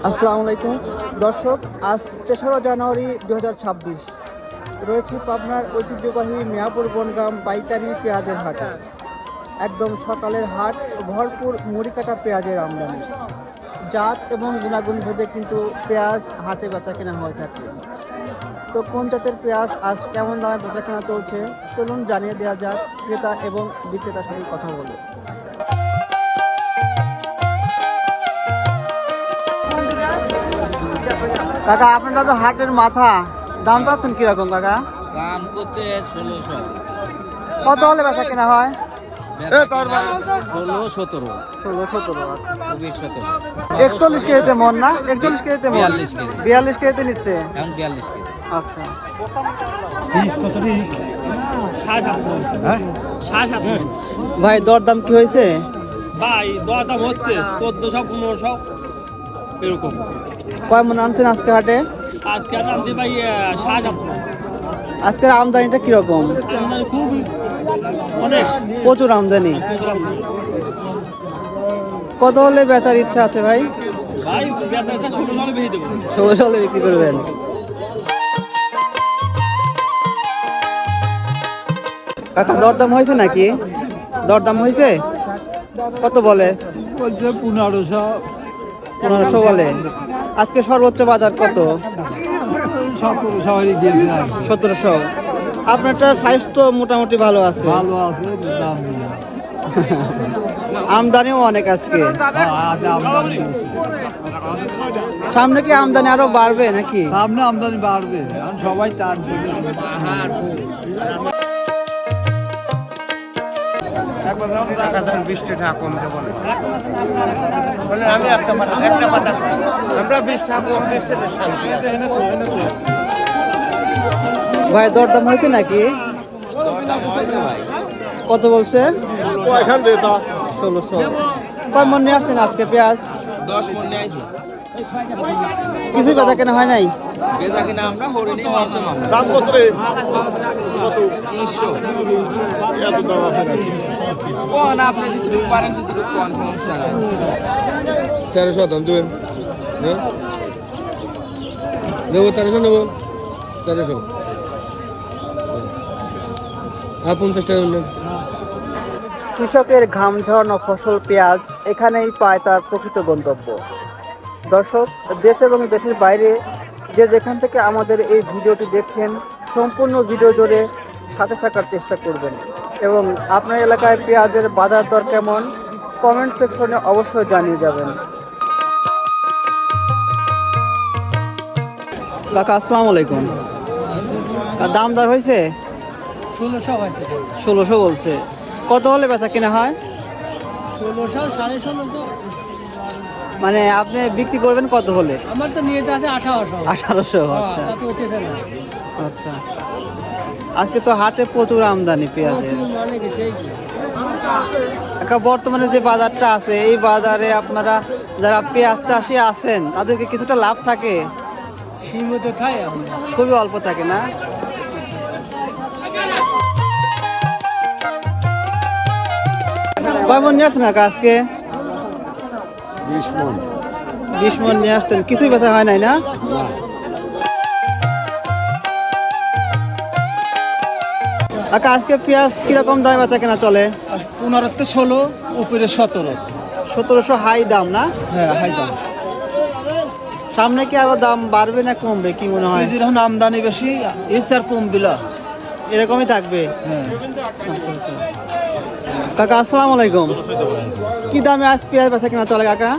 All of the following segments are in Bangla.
আসসালামু আলাইকুম দর্শক, আজ ৩রা জানুয়ারি ২০২৬ রয়েছে পাবনার ঐতিহ্যবাহী মিয়াপুর বনগ্রাম পাইকারি পেঁয়াজের হাটে। একদম সকালের হাট, ভরপুর মুড়িকাটা পেঁয়াজের আমদানি। জাত এবং গুণাগুণ ভেদে কিন্তু পেঁয়াজ হাটে বেচা কেনা হয়ে থাকে। তো কোন জাতের পেঁয়াজ আজ কেমন দামে বেচা কেনা চলছে চলুন জানিয়ে দেওয়া যাক ক্রেতা এবং বিক্রেতার সাথে কথা বলে। কাকা, আপনারা তো হাটের মাথা, দাম চাচ্ছেন কিরকম কাকা? দাম করতে 1600। কত হলে বেচা কেনা হয়? 16-17। 16-17। আচ্ছা, 17। 41 কেজিতে মন না? 41 কেজিতে মন? 42 কেজি। 42 কেজিতে নিচ্ছে। এখন 42 কেজি। আচ্ছা, ভাই দরদাম কি হয়েছে? ভাই দরদাম হচ্ছে 1400-1500 এরকম। কয় মন আনছেন আজকে হাটে? আজকে আনছি ভাই 7,500। আজকের আমদানিটা কিরকম? আমদানি খুব অনেক, প্রচুর আমদানি। কত হলে বেচার ইচ্ছা আছে ভাই? ভাই ব্যাপারটা 1600 বেশি দেবো। 1600 হলে বিক্রি করবেন। কাকা দরদাম হয়েছে নাকি? দরদাম হয়েছে? কত বলে? বলছে 1500। 1500 বলে। আজকে সর্বোচ্চ বাজার কত? 1700 দিয়েছে আর কি। 1700। আপনারটা সাইজ তো মোটামুটি ভালো আছে। ভালো আছে, দাম নেই। আমদানিও অনেক আজকে। আমদানি বেশি। সামনে কি আমদানি আরো বাড়বে নাকি? সামনে আমদানি বাড়বে, এখন সবাই টান ভাই দরদাম হয়েছে নাকি? কত বলছে? 1600। কয় মন নিয়ে আসছেন আজকে পেঁয়াজ? 10 মণ নিয়ে আইছো। কিছুই বেচা কেনা হয় নাই? বেচা কিনা আমরা হরিণী মারছে মামা। দাম কত রে? 300। কোন আপনি যদি পারেন যদি কোন সমস্যা নাই। 1300 দাম দেবেন। হ্যাঁ দেবো 1300 নেবো। 1300 50 টাকা নেন। কৃষকের ঘাম ঝরানো ফসল পেঁয়াজ এখানেই পায় তার প্রকৃত গন্তব্য। দর্শক, দেশ এবং দেশের বাইরে যে যেখান থেকে আমাদের এই ভিডিওটি দেখছেন, সম্পূর্ণ ভিডিও জুড়ে সাথে থাকার চেষ্টা করবেন এবং আপনার এলাকায় পেঁয়াজের বাজার দর কেমন কমেন্ট সেকশনে অবশ্যই জানিয়ে যাবেন। কাকা আসসালামু আলাইকুম। দাম দর হয়েছে? 1600 হয়েছে। 1600 বলছে। কত হলে বেচা কেনা হয়? 1600, 1650। মানে আপনি বিক্রি করবেন কত হলে? আমার তো নিয়ে আছে 1800। 1800। আচ্ছা তা তো হচ্ছে না। আচ্ছা, আজকে তো হাটে প্রচুর আমদানি পেঁয়াজের। অনেক সেই এখন বর্তমানে যে বাজারটা আছে, এই বাজারে আপনারা যারা পেঁয়াজ চাষি আছেন তাদেরকে কিছুটা লাভ থাকে? সীমিত খাই আমরা। খুবই অল্প থাকে না? কয় মন নিয়ে আসছেন আজকে? 20 মণ। 20 মন নিয়ে আসছেন, কিছুই বেচা হয় নাই না? আজকে পেঁয়াজ কিরকম দামে বেচা কেনা চলে? 15-16, উপরে 17। 1700 হাই দাম না? হ্যাঁ, হাই দাম। সামনে কি আবার দাম বাড়বে না কমবে কি মনে হয়? যখন আমদানি বেশি, এর আর কম বিলা। এরকমই থাকবে? হ্যাঁ। আচ্ছা আচ্ছা। কাকা আসসালামু আলাইকুম। কি দামে আজ পেঁয়াজ বেচা কেনা চলে কাকা?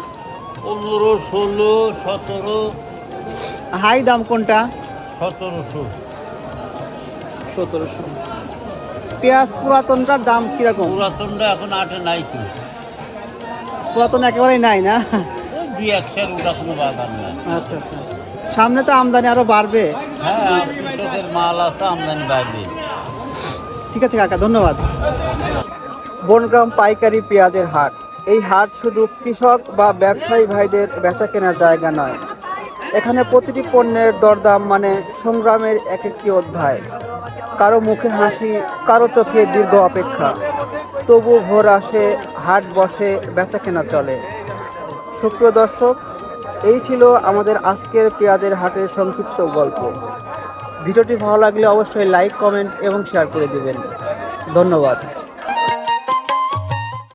15, 16, 17, হাই দাম কোনটা? 1700। 1700। পেঁয়াজ পুরাতনটার দাম কিরকম? পুরাতনটা এখন আটে নাই তো, পুরাতন একেবারেই নাই না? ওই 2-1 ওটা কোনো বাজার নাই। আচ্ছা আচ্ছা। সামনে তো আমদানি আরো বাড়বে। হ্যাঁ, কৃষকের মাল আছে, আমদানি বাড়বে। ঠিক আছে কাকা, ধন্যবাদ। বনগ্রাম পাইকারি পেঁয়াজের হাট। এই হাট শুধু কৃষক বা ব্যবসায়ী ভাইদের বেচা কেনার জায়গা নয়, এখানে প্রতিটি পণ্যের দরদাম মানে সংগ্রামের এক একটি অধ্যায়। কারো মুখে হাসি, কারো চোখে দীর্ঘ অপেক্ষা। তবু ভোর আসে, হাট বসে, বেচা কেনা চলে। সুপ্রিয় দর্শক, এই ছিল আমাদের আজকের পেঁয়াজের হাটের সংক্ষিপ্ত গল্প। ভিডিওটি ভালো লাগলে অবশ্যই লাইক, কমেন্ট এবং শেয়ার করে দিবেন। ধন্যবাদ।